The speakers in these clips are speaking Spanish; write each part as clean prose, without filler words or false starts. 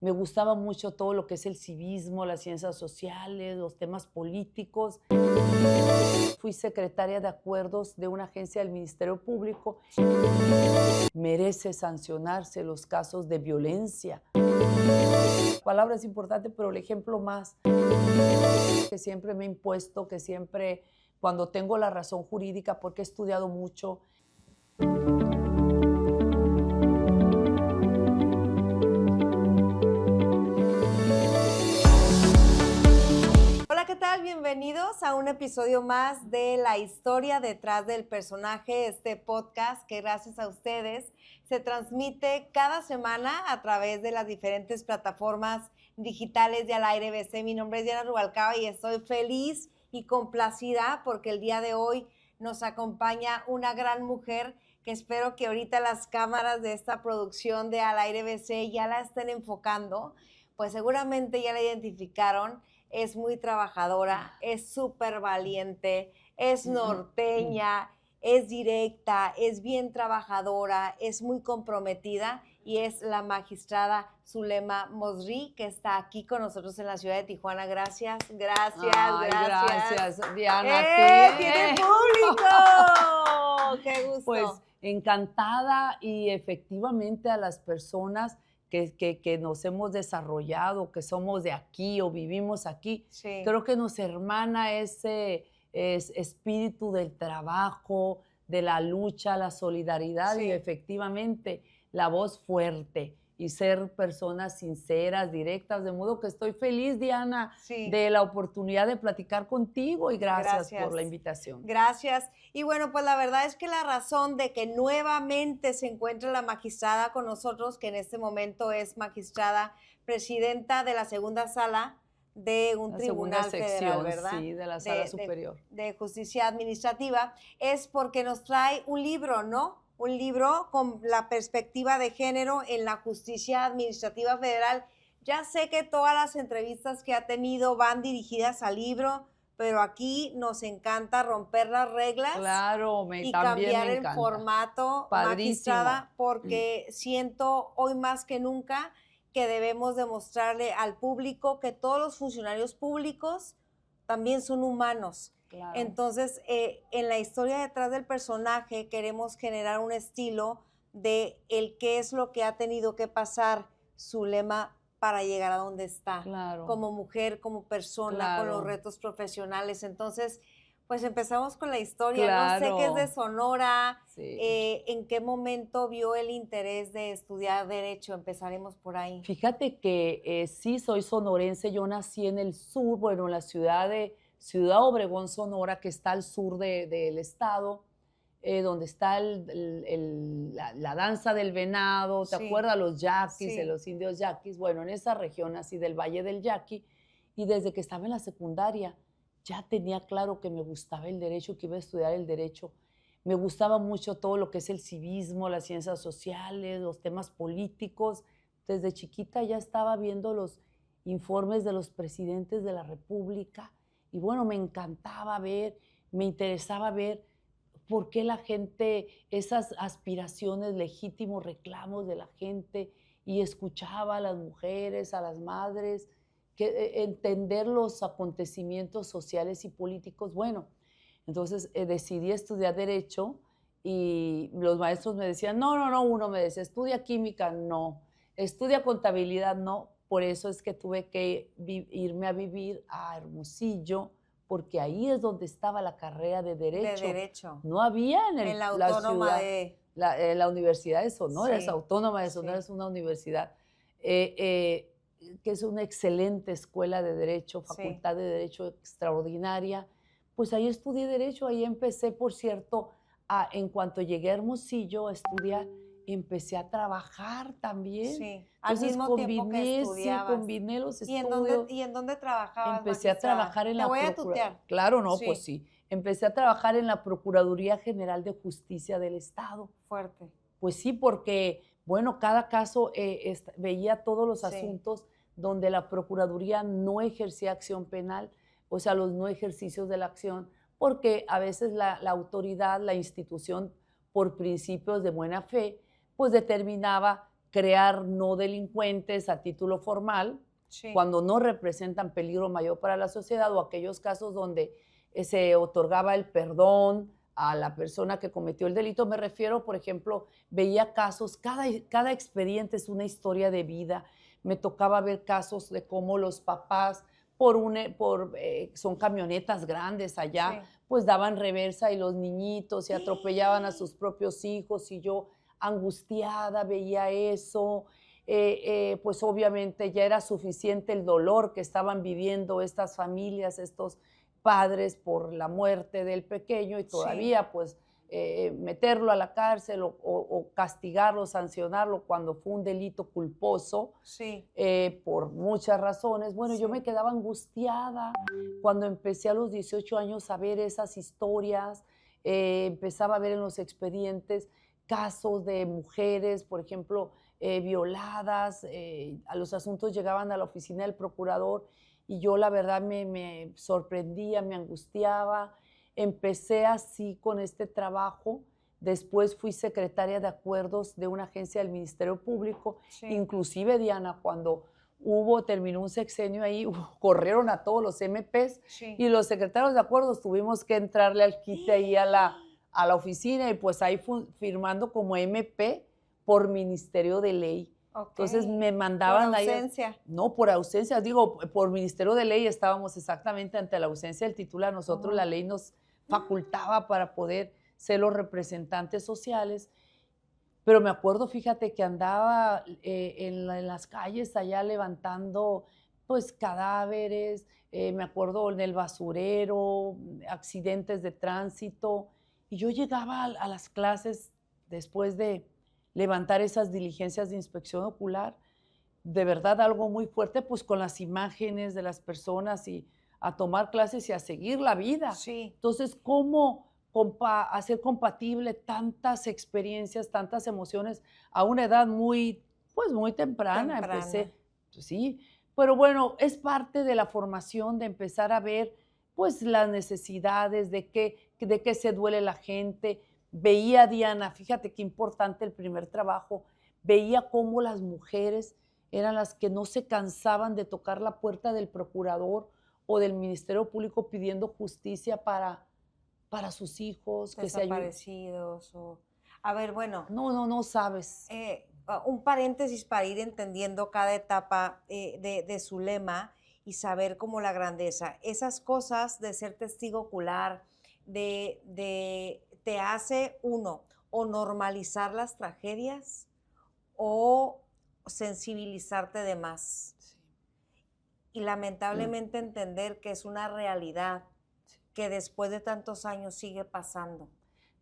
Me gustaba mucho todo lo que es el civismo, las ciencias sociales, los temas políticos. Fui secretaria de acuerdos de una agencia del Ministerio Público. Merece sancionarse los casos de violencia. La palabra es importante, pero el ejemplo más que siempre me he impuesto, que siempre cuando tengo la razón jurídica, porque he estudiado mucho. Hola, ¿qué tal? Bienvenidos a un episodio más de La historia detrás del personaje, este podcast que gracias a ustedes se transmite cada semana a través de las diferentes plataformas digitales de Al Aire BC. Mi nombre es Diana Rubalcaba y estoy feliz y complacida porque el día de hoy nos acompaña una gran mujer que espero que ahorita las cámaras de esta producción de Al Aire BC ya la estén enfocando, pues seguramente ya la identificaron. Es muy trabajadora, es súper valiente, es norteña, es directa, es bien trabajadora, es muy comprometida y es la magistrada Zulema Mosri, que está aquí con nosotros en la ciudad de Tijuana. Gracias, gracias, Ay, gracias. gracias, Diana. ¡Tiene público! ¡Qué gusto! Pues encantada, y efectivamente a las personas que nos hemos desarrollado, que somos de aquí o vivimos aquí, Sí. creo que nos hermana ese espíritu del trabajo, de la lucha, la solidaridad Sí. y efectivamente la voz fuerte y ser personas sinceras, directas, de modo que estoy feliz, Diana, Sí. de la oportunidad de platicar contigo y gracias por la Gracias. invitación. Gracias. Y bueno, pues la verdad es que la razón de que nuevamente se encuentra la magistrada con nosotros, que en este momento es magistrada presidenta de la segunda sala de un La segunda tribunal federal, sección, ¿verdad? sí, de la sala superior. De justicia administrativa, es porque nos trae un libro, ¿no? Un libro con la perspectiva de género en la justicia administrativa federal. Ya sé que todas las entrevistas que ha tenido van dirigidas al libro, pero aquí nos encanta romper las reglas. Claro, Y también cambiar me el encanta. formato, Padrísimo. magistrada, porque siento hoy más que nunca que debemos demostrarle al público que todos los funcionarios públicos también son humanos. Claro. Entonces, en la historia detrás del personaje queremos generar un estilo de el qué es lo que ha tenido que pasar Zulema para llegar a donde está. Claro. Como mujer, como persona, Claro. con los retos profesionales. Entonces, pues empezamos con la historia. Claro. No sé qué es de Sonora, Sí. en qué momento vio el interés de estudiar Derecho. Empezaremos por ahí. Fíjate que sí, soy sonorense. Yo nací en el sur, bueno, en la Ciudad Obregón, Sonora, que está al sur del estado, donde está la danza del venado. ¿Te Sí. acuerdas? Los yaquis, Sí. los indios yaquis. Bueno, en esa región así del Valle del Yaqui. Y desde que estaba en la secundaria, ya tenía claro que me gustaba el derecho, que iba a estudiar el derecho. Me gustaba mucho todo lo que es el civismo, las ciencias sociales, los temas políticos. Desde chiquita ya estaba viendo los informes de los presidentes de la República y bueno, me encantaba ver, me interesaba ver por qué la gente, esas aspiraciones, legítimos reclamos de la gente, y escuchaba a las mujeres, a las madres, entender los acontecimientos sociales y políticos. Bueno, entonces decidí estudiar Derecho y los maestros me decían, no, uno me decía, estudia química, no, estudia contabilidad, no. Por eso es que tuve que irme a vivir a Hermosillo, porque ahí es donde estaba la carrera de Derecho. De Derecho. No había en la autónoma ciudad, de... la Universidad de Sonora, Sí, es autónoma de Sonora, sí. es una universidad que es una excelente escuela de Derecho, facultad de Derecho extraordinaria. Pues ahí estudié Derecho, ahí empecé, por cierto, en cuanto llegué a Hermosillo a estudiar, empecé a trabajar también. Sí, al Entonces mismo tiempo que combiné combiné los ¿Y estudios. en dónde trabajabas, Empecé a magistrada? trabajar en Te la voy a tutear. Claro, no, Sí. pues sí. Empecé a trabajar en la Procuraduría General de Justicia del Estado. Fuerte. Pues sí, porque, bueno, cada caso veía todos los Sí. asuntos donde la Procuraduría no ejercía acción penal, o sea, los no ejercicios de la acción, porque a veces la autoridad, la institución, por principios de buena fe, pues determinaba crear no delincuentes a título formal, Sí. cuando no representan peligro mayor para la sociedad, o aquellos casos donde se otorgaba el perdón a la persona que cometió el delito. Me refiero, por ejemplo, veía casos, cada expediente es una historia de vida. Me tocaba ver casos de cómo los papás, son camionetas grandes allá, Sí. pues daban reversa y los niñitos y atropellaban a sus propios hijos, y yo angustiada veía eso. Pues obviamente ya era suficiente el dolor que estaban viviendo estas familias, estos padres por la muerte del pequeño, y Sí. todavía pues meterlo a la cárcel o castigarlo, sancionarlo cuando fue un delito culposo, Sí. por muchas razones. Bueno, yo Sí. me quedaba angustiada cuando empecé a los 18 años a ver esas historias. Empezaba a ver en los expedientes casos de mujeres, por ejemplo, violadas. A los asuntos llegaban a la oficina del procurador y yo la verdad me sorprendía, me angustiaba. Empecé así con este trabajo. Después fui secretaria de acuerdos de una agencia del Ministerio Público. Sí. Inclusive, Diana, cuando terminó un sexenio ahí, corrieron a todos los MPs Sí. y los secretarios de acuerdos tuvimos que entrarle al quite ahí a la oficina, y pues ahí firmando como MP por Ministerio de Ley. Ok. Entonces me mandaban Por ahí. ausencia. No, por ausencia, digo, por Ministerio de Ley estábamos exactamente ante la ausencia del titular. Nosotros la ley nos facultaba para poder ser los representantes sociales. Pero me acuerdo, fíjate, que andaba en las calles allá levantando pues cadáveres, me acuerdo en el basurero, accidentes de tránsito, y yo llegaba a las clases después de levantar esas diligencias de inspección ocular, de verdad algo muy fuerte, pues con las imágenes de las personas, y a tomar clases y a seguir la vida. Sí. Entonces, ¿cómo hacer compatible tantas experiencias, tantas emociones a una edad pues muy temprana? Empecé, pues sí, pero bueno, es parte de la formación de empezar a ver pues las necesidades, de qué se duele la gente. Veía, Diana, fíjate qué importante el primer trabajo, veía cómo las mujeres eran las que no se cansaban de tocar la puerta del procurador o del Ministerio Público pidiendo justicia para sus hijos, que se ayuden. Desaparecidos. A ver, bueno. No sabes. Un paréntesis para ir entendiendo cada etapa de su lema y saber cómo la grandeza. Esas cosas de ser testigo ocular, te hace uno o normalizar las tragedias o sensibilizarte de más. Sí. Y lamentablemente entender que es una realidad que después de tantos años sigue pasando.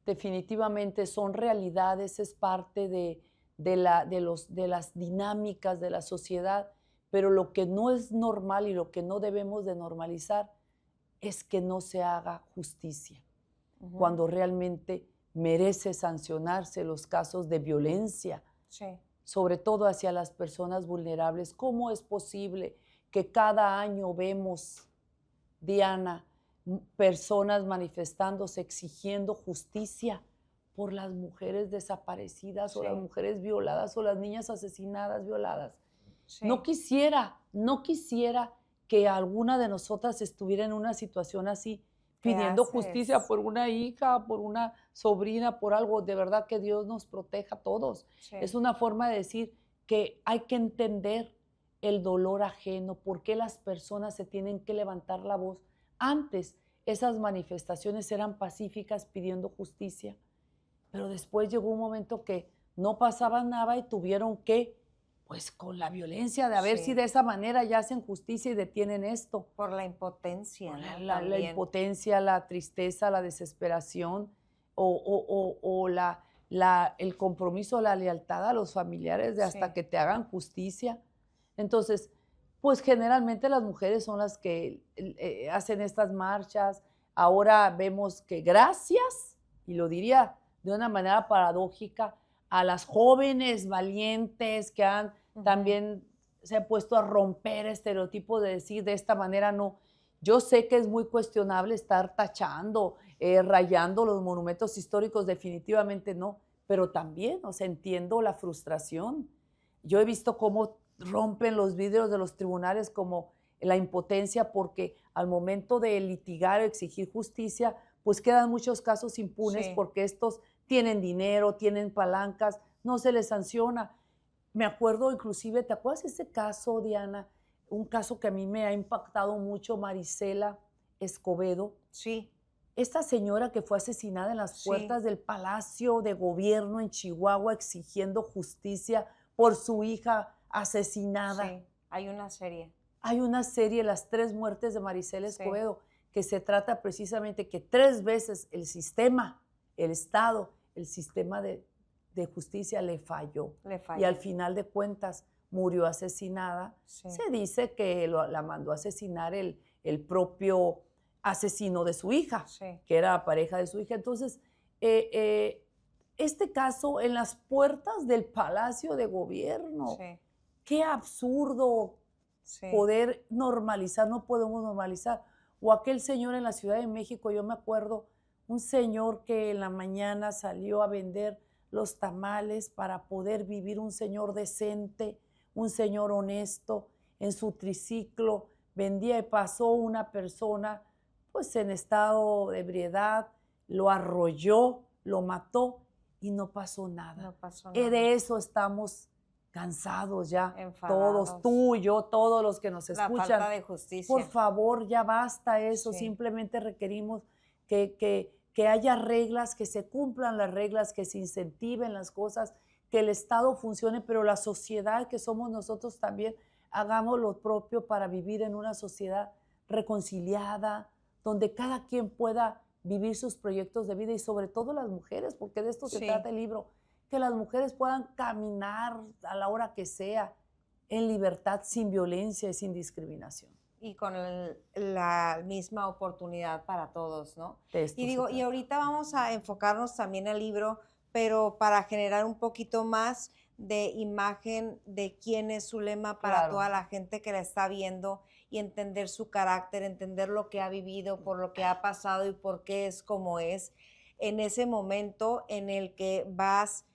Definitivamente son realidades, es parte de las dinámicas de la sociedad, pero lo que no es normal y lo que no debemos de normalizar es que no se haga justicia, cuando realmente merece sancionarse los casos de violencia, sí, sobre todo hacia las personas vulnerables. ¿Cómo es posible que cada año vemos, Diana, personas manifestándose, exigiendo justicia por las mujeres desaparecidas, sí, o las mujeres violadas, o las niñas asesinadas, violadas? sí. No quisiera que alguna de nosotras estuviera en una situación así, pidiendo justicia por una hija, por una sobrina, por algo. De verdad que Dios nos proteja a todos. Sí. Es una forma de decir que hay que entender el dolor ajeno, por qué las personas se tienen que levantar la voz. Antes esas manifestaciones eran pacíficas pidiendo justicia, pero después llegó un momento que no pasaba nada y tuvieron que, pues con la violencia, de a ver si de esa manera ya hacen justicia y detienen esto. Por la impotencia, Por ¿no? la impotencia, la tristeza, la desesperación, o el compromiso, la lealtad a los familiares de hasta que te hagan justicia. Entonces, pues generalmente las mujeres son las que hacen estas marchas. Ahora vemos que gracias, y lo diría de una manera paradójica, a las jóvenes valientes que han también se han puesto a romper estereotipos de decir de esta manera no. Yo sé que es muy cuestionable estar tachando, rayando los monumentos históricos, definitivamente no, pero también, o sea, entiendo la frustración. yo he visto cómo rompen los vidrios de los tribunales, como la impotencia, porque al momento de litigar o exigir justicia, pues quedan muchos casos impunes Sí. porque estos tienen dinero, tienen palancas, no se les sanciona. Me acuerdo inclusive, ¿te acuerdas de ese caso, Diana? Un caso que a mí me ha impactado mucho, Marisela Escobedo. Sí, Esta señora que fue asesinada en las Sí. puertas del Palacio de Gobierno en Chihuahua exigiendo justicia por su hija asesinada. sí, hay una serie. Hay una serie, Las tres muertes de Marisela Sí. Escobedo, que se trata precisamente que 3 veces el sistema, el Estado, el sistema de justicia le falló. Le Y al falló. final de cuentas murió asesinada. Sí. Se dice que la mandó a asesinar el propio asesino de su hija, Sí. que era la pareja de su hija. Entonces, este caso en las puertas del Palacio de Gobierno, Sí. qué absurdo Sí. poder normalizar, no podemos normalizar. O aquel señor en la Ciudad de México, yo me acuerdo, un señor que en la mañana salió a vender los tamales para poder vivir, un señor decente, un señor honesto, en su triciclo, vendía y pasó una persona pues en estado de ebriedad, lo arrolló, lo mató y no pasó nada. No pasó nada. De eso estamos cansados ya, Enfadados. todos, tú, yo, todos los que nos La escuchan. falta de justicia. Por favor, ya basta eso, Sí. simplemente requerimos que haya reglas, que se cumplan las reglas, que se incentiven las cosas, que el Estado funcione, pero la sociedad que somos nosotros también hagamos lo propio para vivir en una sociedad reconciliada, donde cada quien pueda vivir sus proyectos de vida y sobre todo las mujeres, porque de esto se Sí. trata el libro, que las mujeres puedan caminar a la hora que sea en libertad, sin violencia y sin discriminación. Y con la misma oportunidad para todos, ¿no? De esto Y se digo, y trata. ahorita vamos a enfocarnos también en el libro, pero para generar un poquito más de imagen de quién es Zulema para Claro. toda la gente que la está viendo y entender su carácter, entender lo que ha vivido, por lo que ha pasado y por qué es como es. En ese momento en el que vas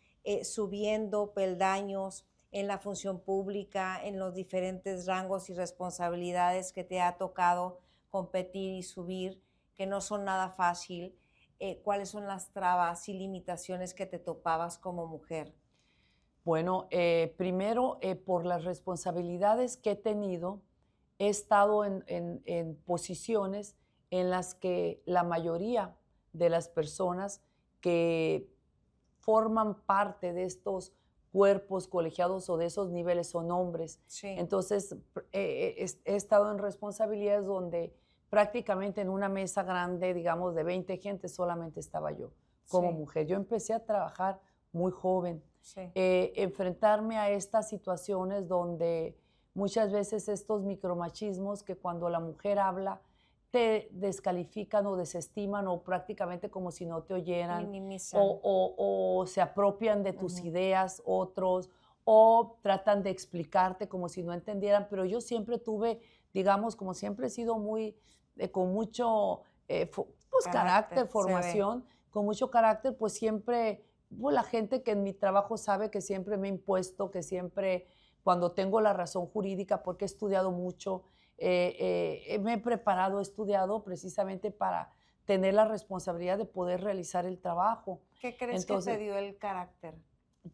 subiendo peldaños en la función pública, en los diferentes rangos y responsabilidades que te ha tocado competir y subir, que no son nada fácil. ¿Cuáles son las trabas y limitaciones que te topabas como mujer? Bueno, primero, por las responsabilidades que he tenido, he estado en posiciones en las que la mayoría de las personas que forman parte de estos cuerpos colegiados o de esos niveles son hombres. Sí. Entonces, he estado en responsabilidades donde prácticamente en una mesa grande, digamos, de 20 gente, solamente estaba yo como Sí. mujer. Yo empecé a trabajar muy joven. Sí. Enfrentarme a estas situaciones donde muchas veces estos micromachismos que cuando la mujer habla te descalifican o desestiman o prácticamente como si no te oyeran Minimizan. o se apropian de tus Ujú. ideas otros o tratan de explicarte como si no entendieran, pero yo siempre tuve, digamos, como siempre he sido muy, con mucho pues, carácter, Se ve. formación, con mucho carácter, pues siempre, pues, la gente que en mi trabajo sabe que siempre me he impuesto, que siempre, cuando tengo la razón jurídica, porque he estudiado mucho, me he preparado, he estudiado precisamente para tener la responsabilidad de poder realizar el trabajo. ¿Qué crees Entonces, que te dio el carácter?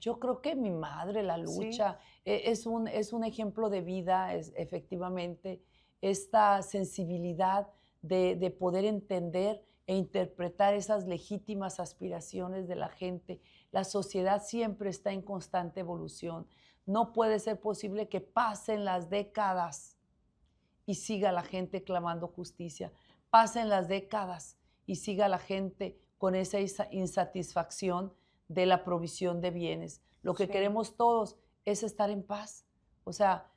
yo creo que mi madre, la Sí. lucha, es un ejemplo de vida, efectivamente, esta sensibilidad de poder entender e interpretar esas legítimas aspiraciones de la gente. La sociedad siempre está en constante evolución. No puede ser posible que pasen las décadas y siga la gente clamando justicia. Pasen las décadas y siga la gente con esa insatisfacción de la provisión de bienes. Lo que Sí. queremos todos es estar en paz, o sea,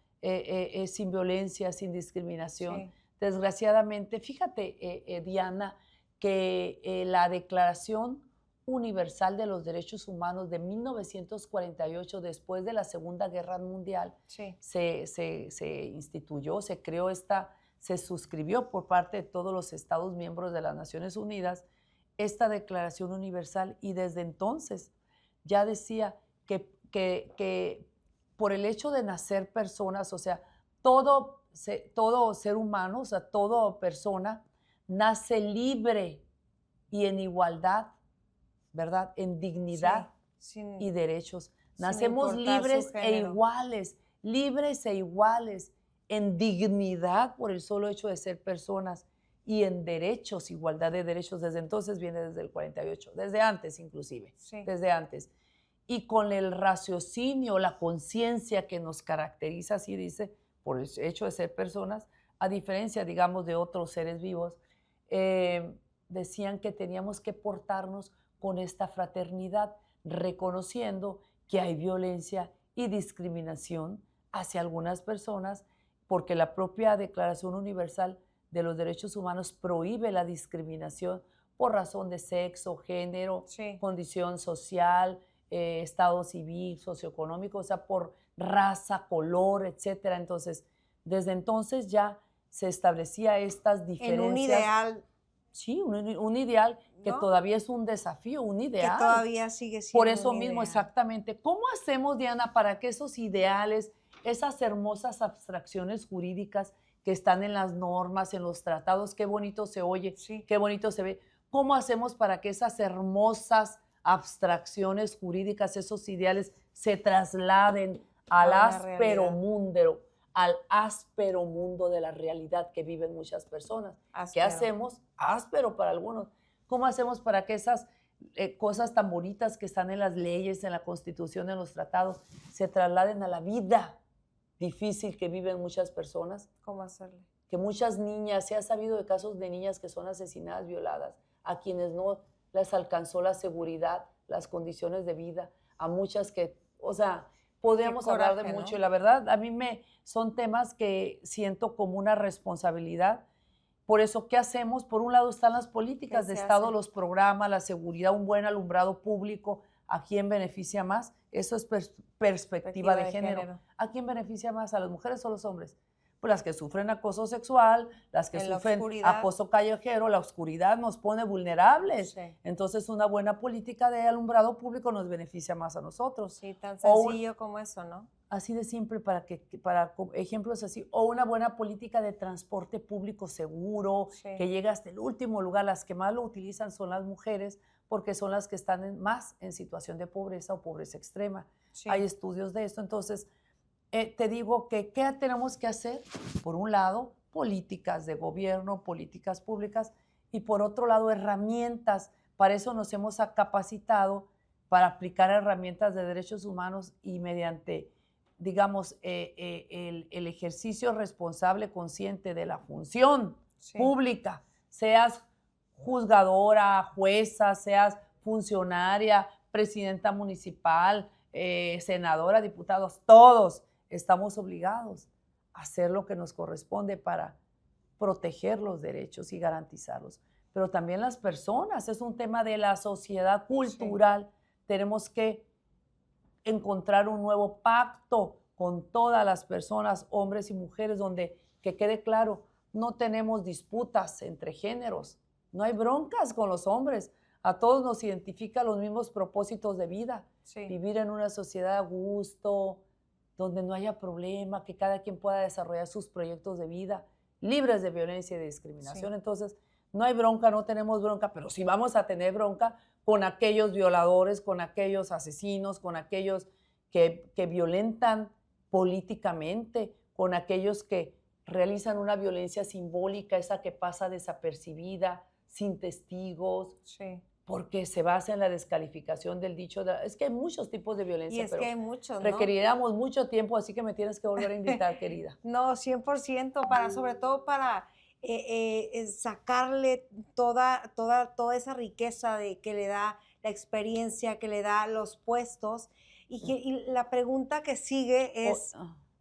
sin violencia, sin discriminación. Sí. Desgraciadamente, fíjate, Diana, que la Declaración Universal de los Derechos Humanos de 1948, después de la Segunda Guerra Mundial, Sí. se instituyó, se creó se suscribió por parte de todos los Estados miembros de las Naciones Unidas esta Declaración Universal y desde entonces ya decía que por el hecho de nacer personas, o sea, todo ser humano, o sea, toda persona nace libre y en igualdad, ¿verdad? En dignidad y derechos. Nacemos libres e iguales, en dignidad por el solo hecho de ser personas y en derechos, igualdad de derechos. Desde entonces viene desde el 48, desde antes inclusive, desde antes. Y con el raciocinio, la conciencia que nos caracteriza, así dice, por el hecho de ser personas, a diferencia, digamos, de otros seres vivos, decían que teníamos que portarnos con esta fraternidad, reconociendo que hay violencia y discriminación hacia algunas personas, porque la propia Declaración Universal de los Derechos Humanos prohíbe la discriminación por razón de sexo, género, condición social, estado civil, socioeconómico, o sea, por raza, color, etcétera. Entonces, desde entonces ya se establecía estas diferencias. En un ideal. Sí, un ideal que todavía es un desafío, un ideal. Que todavía sigue siendo por eso un mismo, ideal. exactamente. ¿Cómo hacemos, Diana, para que esos ideales, esas hermosas abstracciones jurídicas que están en las normas, en los tratados, qué bonito se oye, qué bonito se ve, cómo hacemos para que esas hermosas abstracciones jurídicas, esos ideales, se trasladen al áspero mundo de la realidad que viven muchas personas? ¿Qué hacemos? Áspero para algunos. ¿Cómo hacemos para que esas cosas tan bonitas que están en las leyes, en la Constitución, en los tratados, se trasladen a la vida difícil que viven muchas personas? ¿Cómo hacerlo? Que muchas niñas, se ha sabido de casos de niñas que son asesinadas, violadas, a quienes no les alcanzó la seguridad, las condiciones de vida, a muchas que, o sea, podríamos hablar de mucho, ¿no? Y la verdad, a mí son temas que siento como una responsabilidad. Por eso, ¿qué hacemos? Por un lado están las políticas de Estado, los programas, la seguridad, un buen alumbrado público. ¿A quién beneficia más? Eso es perspectiva de género. ¿A quién beneficia más? ¿A las mujeres o a los hombres? Pues las que sufren acoso sexual, las que sufren acoso callejero, la oscuridad nos pone vulnerables. Entonces, una buena política de alumbrado público nos beneficia más a nosotros. Sí, tan sencillo como eso, ¿no? Así de simple, para ejemplos así. O una buena política de transporte público seguro, que llegue hasta el último lugar. Las que más lo utilizan son las mujeres, porque son las que están más en situación de pobreza o pobreza extrema. Hay estudios de esto. Entonces, te digo que ¿qué tenemos que hacer? Por un lado, políticas de gobierno, políticas públicas, y por otro lado, herramientas. Para eso nos hemos capacitado para aplicar herramientas de derechos humanos y mediante, digamos, el ejercicio responsable, consciente de la función pública, seas juzgadora, jueza, seas funcionaria, presidenta municipal, senadora, diputados, todos estamos obligados a hacer lo que nos corresponde para proteger los derechos y garantizarlos. Pero también las personas, es un tema de la sociedad cultural. Tenemos que encontrar un nuevo pacto con todas las personas, hombres y mujeres, donde, que quede claro, no tenemos disputas entre géneros, no hay broncas con los hombres, a todos nos identifican los mismos propósitos de vida, vivir en una sociedad a gusto, donde no haya problema, que cada quien pueda desarrollar sus proyectos de vida, libres de violencia y de discriminación. Entonces, no hay bronca, no tenemos bronca, pero sí vamos a tener bronca con aquellos violadores, con aquellos asesinos, con aquellos que violentan políticamente, con aquellos que realizan una violencia simbólica, esa que pasa desapercibida, sin testigos, porque se basa en la descalificación del dicho. Es que hay muchos tipos de violencia, pero que hay muchos, ¿no? Requeriríamos mucho tiempo, así que me tienes que volver a invitar, querida. No, 100%, sobre todo para sacarle toda esa riqueza que le da la experiencia, que le da los puestos. Y la pregunta que sigue es,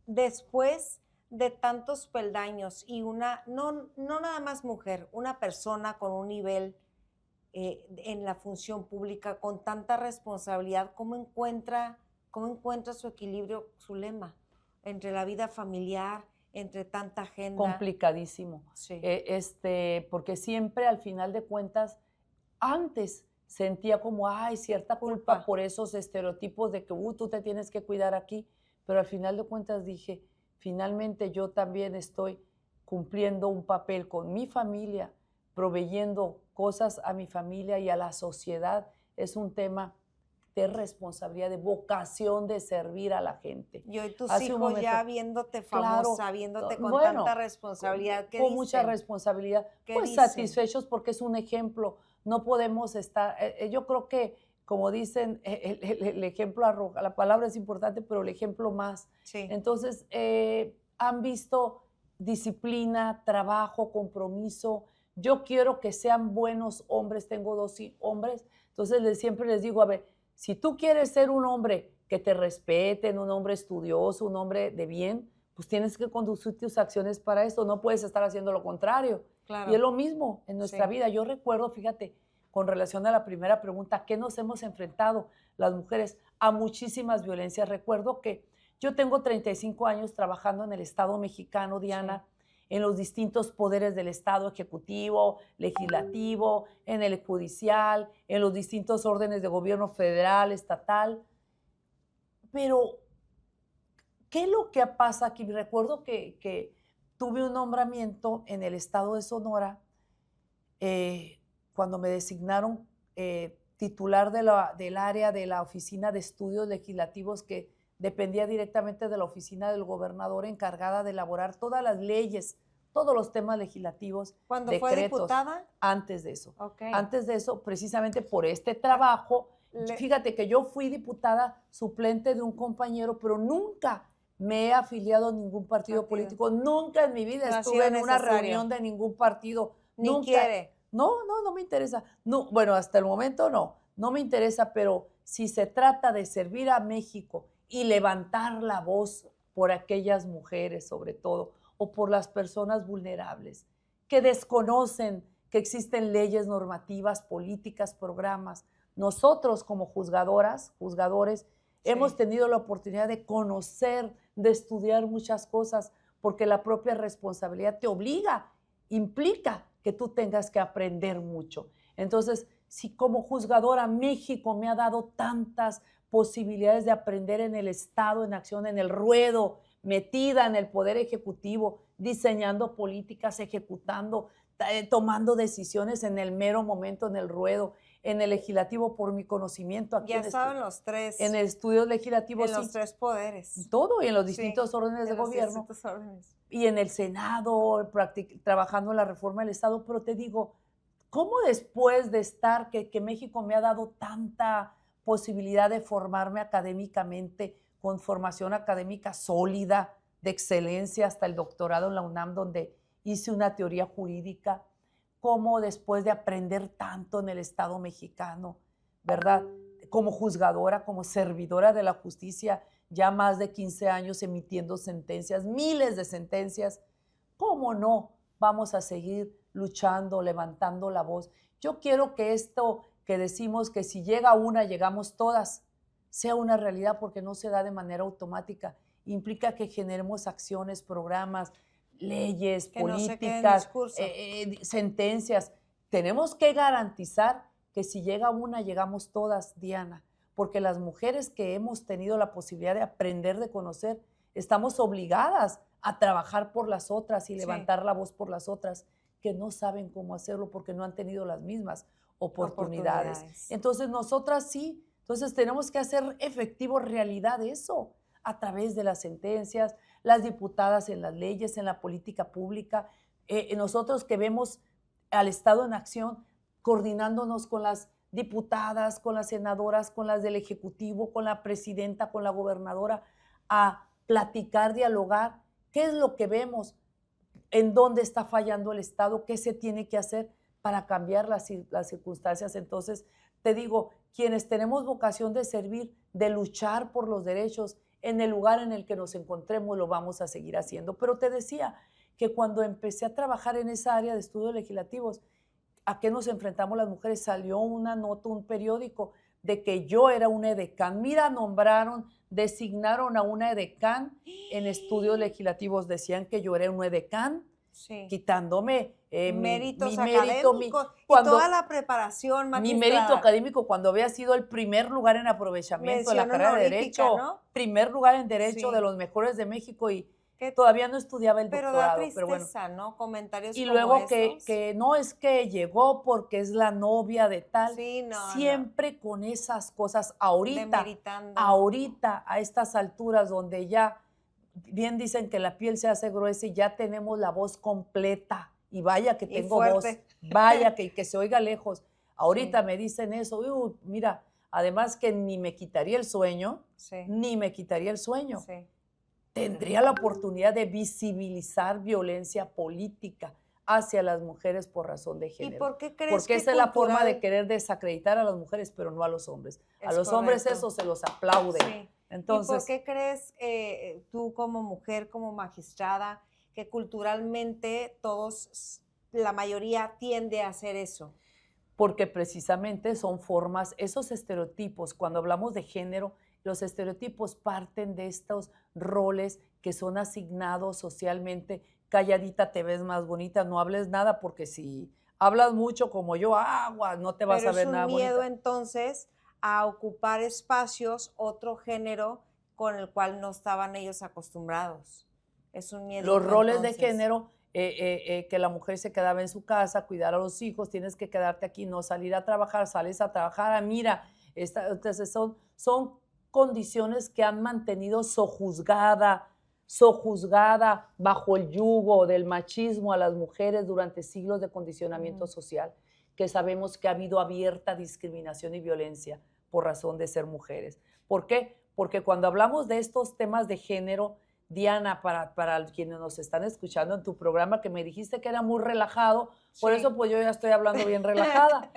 después de tantos peldaños y no nada más mujer, una persona con un nivel en la función pública, con tanta responsabilidad, ¿cómo encuentra su equilibrio, su lema, entre la vida familiar, entre tanta agenda? Complicadísimo. Porque siempre, al final de cuentas, antes sentía como, cierta culpa por esos estereotipos de que tú te tienes que cuidar aquí, pero al final de cuentas dije, finalmente yo también estoy cumpliendo un papel con mi familia, proveyendo cosas a mi familia y a la sociedad. Es un tema de responsabilidad, de vocación de servir a la gente. Y hoy tus Hace un hijos momento, ya viéndote claro, famosa, viéndote con bueno, tanta responsabilidad, ¿qué con mucha dicen? responsabilidad, ¿Qué pues dicen? satisfechos porque es un ejemplo. No podemos estar, yo creo que, como dicen, el ejemplo arroja, la palabra es importante, pero el ejemplo más. Sí. Entonces, han visto disciplina, trabajo, compromiso. Yo quiero que sean buenos hombres, tengo 2 hombres, entonces siempre les digo, a ver, si tú quieres ser un hombre que te respeten, un hombre estudioso, un hombre de bien, pues tienes que conducir tus acciones para eso, no puedes estar haciendo lo contrario. Claro. Y es lo mismo en nuestra Sí. vida. Yo recuerdo, fíjate, con relación a la primera pregunta, ¿a qué nos hemos enfrentado las mujeres? A muchísimas violencias. Recuerdo que yo tengo 35 años trabajando en el Estado mexicano, Diana, en los distintos poderes del Estado, ejecutivo, legislativo, en el judicial, en los distintos órdenes de gobierno federal, estatal. Pero, ¿qué es lo que pasa aquí? Recuerdo que tuve un nombramiento en el estado de Sonora cuando me designaron titular del área de la Oficina de Estudios Legislativos, que dependía directamente de la oficina del gobernador, encargada de elaborar todas las leyes, todos los temas legislativos, ¿Cuándo decretos. fue diputada? Antes de eso. Okay. Antes de eso, precisamente por este trabajo, fíjate que yo fui diputada suplente de un compañero, pero nunca me he afiliado a ningún partido político, nunca en mi vida estuve en una reunión de ningún partido. Ni nunca. Quiere. No me interesa. No, bueno, hasta el momento no me interesa, pero si se trata de servir a México y levantar la voz por aquellas mujeres, sobre todo, o por las personas vulnerables que desconocen que existen leyes, normativas, políticas, programas. Nosotros como juzgadoras, juzgadores, hemos tenido la oportunidad de conocer, de estudiar muchas cosas, porque la propia responsabilidad te obliga, implica que tú tengas que aprender mucho. Entonces, si como juzgadora México me ha dado tantas posibilidades de aprender en el Estado, en acción, en el ruedo, metida en el Poder Ejecutivo, diseñando políticas, ejecutando, tomando decisiones en el mero momento, en el ruedo, en el legislativo por mi conocimiento. Aquí ya saben los tres. En el estudio legislativo, en los 3 poderes. Todo, y en los distintos órdenes de gobierno. Y en el Senado, trabajando en la reforma del Estado. Pero te digo, ¿cómo después de estar, que México me ha dado tanta posibilidad de formarme académicamente, con formación académica sólida, de excelencia, hasta el doctorado en la UNAM, donde hice una teoría jurídica, cómo después de aprender tanto en el Estado mexicano, ¿verdad? Como juzgadora, como servidora de la justicia, ya más de 15 años emitiendo sentencias, miles de sentencias, ¿cómo no vamos a seguir luchando, levantando la voz? Yo quiero que esto que decimos que si llega una, llegamos todas, sea una realidad, porque no se da de manera automática. Implica que generemos acciones, programas, leyes, que políticas, no sentencias. Tenemos que garantizar que si llega una, llegamos todas, Diana, porque las mujeres que hemos tenido la posibilidad de aprender, de conocer, estamos obligadas a trabajar por las otras y levantar la voz por las otras que no saben cómo hacerlo porque no han tenido las mismas oportunidades. Entonces, nosotras sí. Entonces, tenemos que hacer efectivo realidad eso a través de las sentencias, las diputadas en las leyes, en la política pública, nosotros que vemos al Estado en acción, coordinándonos con las diputadas, con las senadoras, con las del Ejecutivo, con la presidenta, con la gobernadora, a platicar, dialogar, qué es lo que vemos, en dónde está fallando el Estado, qué se tiene que hacer para cambiar las circunstancias. Entonces, te digo, quienes tenemos vocación de servir, de luchar por los derechos, en el lugar en el que nos encontremos, lo vamos a seguir haciendo. Pero te decía que cuando empecé a trabajar en esa área de estudios legislativos, ¿a qué nos enfrentamos las mujeres? Salió una nota, un periódico, de que yo era una edecán. Mira, designaron a una edecán en estudios legislativos. Decían que yo era una edecán, Sí. quitándome Méritos mi mérito, académicos y cuando, toda la preparación, mi magistrada. mérito académico cuando había sido el primer lugar en aprovechamiento de la Mención carrera de honorífica, Derecho, ¿no? primer lugar en Derecho Sí. de los mejores de México y Que- todavía no estudiaba el Pero da doctorado, pero bueno. tristeza, ¿no? Comentarios Y como luego esos. que no es que llegó porque es la novia de tal, Sí, no, siempre con esas cosas, Demeritando. ahorita, a estas alturas donde ya, bien dicen que la piel se hace gruesa y ya tenemos la voz completa, y vaya que Y tengo voz, fuerte. vaya que se oiga lejos. Ahorita Sí. me dicen eso, mira, además que ni me quitaría el sueño, Sí. ni me quitaría el sueño. Sí. Tendría la oportunidad de visibilizar violencia política hacia las mujeres por razón de ¿Y género. por qué crees Porque que esa es la forma de cultural- querer desacreditar a las mujeres, pero no a los hombres. A Es los hombres correcto. eso se los aplaude. Sí. Entonces, ¿Y por qué crees tú como mujer, como magistrada, que culturalmente todos, la mayoría tiende a hacer eso? porque precisamente son formas, esos estereotipos, cuando hablamos de género, los estereotipos parten de estos roles que son asignados socialmente. Calladita te ves más bonita, no hables nada porque si hablas mucho como yo, agua, no te vas Pero a ver es nada un miedo bonita. entonces a ocupar espacios, otro género con el cual no estaban ellos acostumbrados. Es un miedo. Los roles de entonces. género, que la mujer se quedaba en su casa, cuidar a los hijos, tienes que quedarte aquí, no salir a trabajar, sales a trabajar, mira, entonces son condiciones que han mantenido sojuzgada bajo el yugo del machismo a las mujeres durante siglos de condicionamiento social, que sabemos que ha habido abierta discriminación y violencia por razón de ser mujeres. ¿Por qué? Porque cuando hablamos de estos temas de género, Diana, para quienes nos están escuchando en tu programa, que me dijiste que era muy relajado, por Sí. eso pues yo ya estoy hablando bien relajada,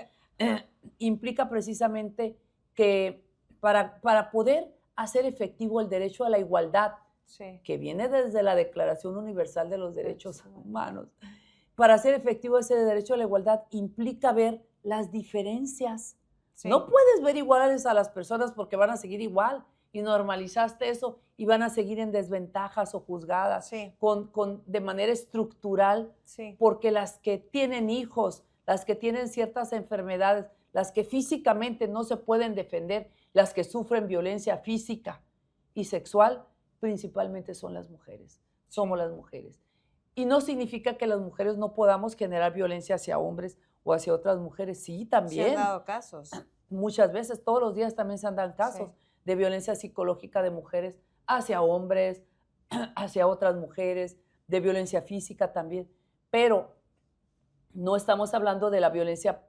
implica precisamente que para poder hacer efectivo el derecho a la igualdad, Sí. que viene desde la Declaración Universal de los Derechos Humanos, para hacer efectivo ese derecho a la igualdad implica ver las diferencias. Sí. No puedes ver iguales a las personas porque van a seguir igual y normalizaste eso y van a seguir en desventajas o juzgadas Sí. de manera estructural, Sí. porque las que tienen hijos, las que tienen ciertas enfermedades, las que físicamente no se pueden defender, las que sufren violencia física y sexual, principalmente son las mujeres, somos las mujeres. Y no significa que las mujeres no podamos generar violencia hacia hombres o hacia otras mujeres, sí, también. Se han dado casos. Muchas veces, todos los días también se han dado casos de violencia psicológica de mujeres hacia hombres, hacia otras mujeres, de violencia física también, pero no estamos hablando de la violencia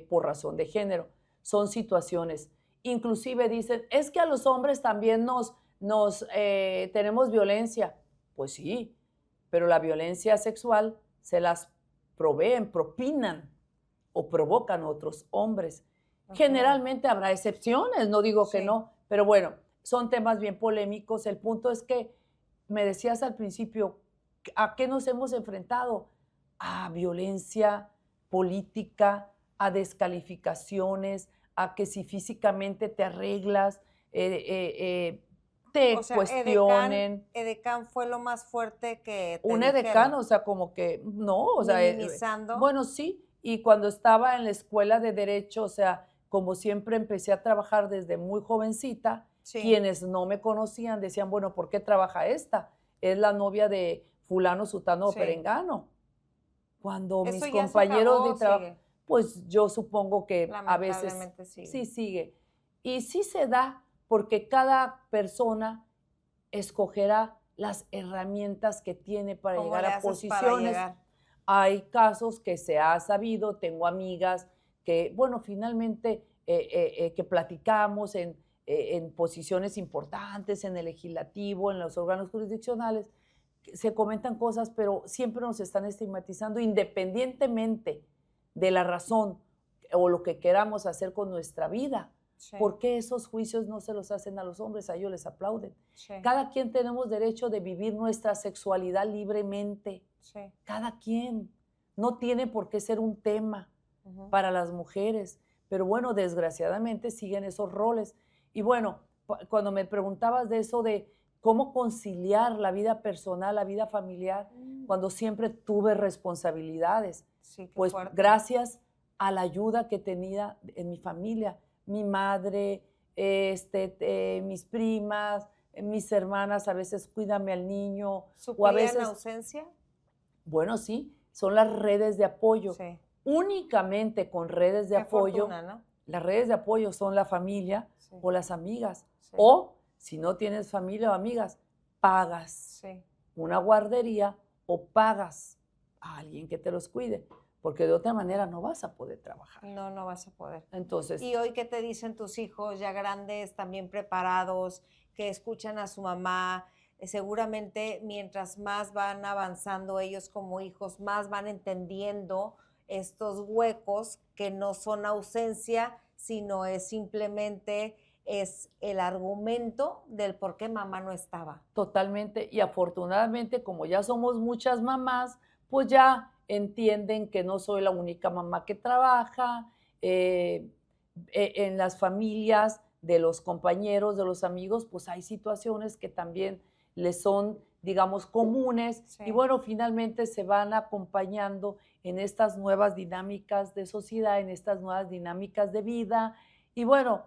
por razón de género, son situaciones. Inclusive dicen, es que a los hombres también tenemos violencia. Pues sí, pero la violencia sexual se las proveen, propinan o provocan otros hombres. Generalmente habrá excepciones, no digo que no, pero bueno, son temas bien polémicos. El punto es que me decías al principio, ¿a qué nos hemos enfrentado? A violencia política, a descalificaciones, a que si físicamente te arreglas, te cuestionen. Edecán fue lo más fuerte que te Un dijeron. edecán, o sea, como que no, o sea, minimizando. Bueno, sí, y cuando estaba en la escuela de Derecho, o sea, como siempre empecé a trabajar desde muy jovencita, quienes no me conocían decían, bueno, ¿por qué trabaja esta? Es la novia de fulano, sutano o perengano. Cuando Eso mis ya compañeros se acabó, de trabajo, sigue. Pues yo supongo que a veces sigue. sí sigue. Y sí se da porque cada persona escogerá las herramientas que tiene para llegar a posiciones. Hay casos que se ha sabido, tengo amigas que, bueno, finalmente que platicamos en posiciones importantes, en el legislativo, en los órganos jurisdiccionales, se comentan cosas, pero siempre nos están estigmatizando independientemente de la razón o lo que queramos hacer con nuestra vida. ¿Por qué esos juicios no se los hacen a los hombres? A ellos les aplauden. Cada quien tenemos derecho de vivir nuestra sexualidad libremente. Cada quien. No tiene por qué ser un tema para las mujeres. Pero bueno, desgraciadamente siguen esos roles. Y bueno, cuando me preguntabas de eso de cómo conciliar la vida personal, la vida familiar, cuando siempre tuve responsabilidades. Sí, qué Pues fuerte. gracias a la ayuda que tenía en mi familia, mi madre, mis primas, mis hermanas, a veces cuídame al niño, o a ¿Suplían veces, ausencia? bueno, sí, son las redes de apoyo. Sí. Únicamente con redes de Qué apoyo, fortuna, ¿no? las redes de apoyo son la familia Sí. o las amigas. Sí. O si no tienes familia o amigas, pagas Sí. una guardería o pagas a alguien que te los cuide, porque de otra manera no vas a poder trabajar. No, no vas a poder. Entonces, ¿Y hoy qué te dicen tus hijos ya grandes, también preparados, que escuchan a su mamá? Seguramente mientras más van avanzando ellos como hijos, más van entendiendo estos huecos que no son ausencia, sino es simplemente es el argumento del por qué mamá no estaba. totalmente, y afortunadamente, como ya somos muchas mamás, pues ya entienden que no soy la única mamá que trabaja. En las familias de los compañeros, de los amigos, pues hay situaciones que también les son, digamos, comunes. Sí. Y bueno, finalmente se van acompañando en estas nuevas dinámicas de sociedad, en estas nuevas dinámicas de vida. Y bueno,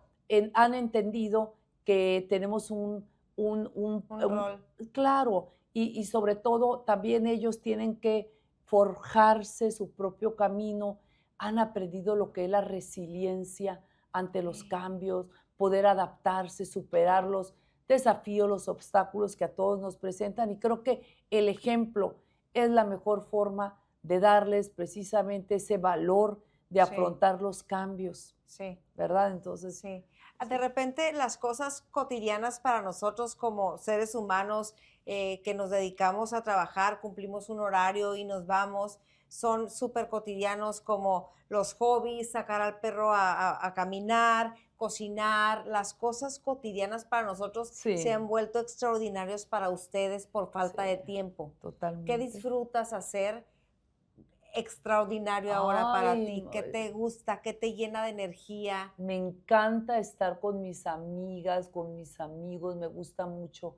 han entendido que tenemos un rol. claro, y sobre todo también ellos tienen que forjarse su propio camino, han aprendido lo que es la resiliencia ante los cambios, poder adaptarse, superar los desafíos, los obstáculos que a todos nos presentan. Y creo que el ejemplo es la mejor forma de darles precisamente ese valor de Sí. afrontar los cambios, Sí. ¿verdad? Entonces, Sí. De repente las cosas cotidianas para nosotros como seres humanos que nos dedicamos a trabajar, cumplimos un horario y nos vamos, son súper cotidianos como los hobbies, sacar al perro a caminar, cocinar, las cosas cotidianas para nosotros Sí. se han vuelto extraordinarios para ustedes por falta Sí, de tiempo. totalmente. ¿Qué disfrutas hacer extraordinario ahora para Ay, ti? no, ¿Qué te gusta? ¿Qué te llena de energía? me encanta estar con mis amigas, con mis amigos, me gusta mucho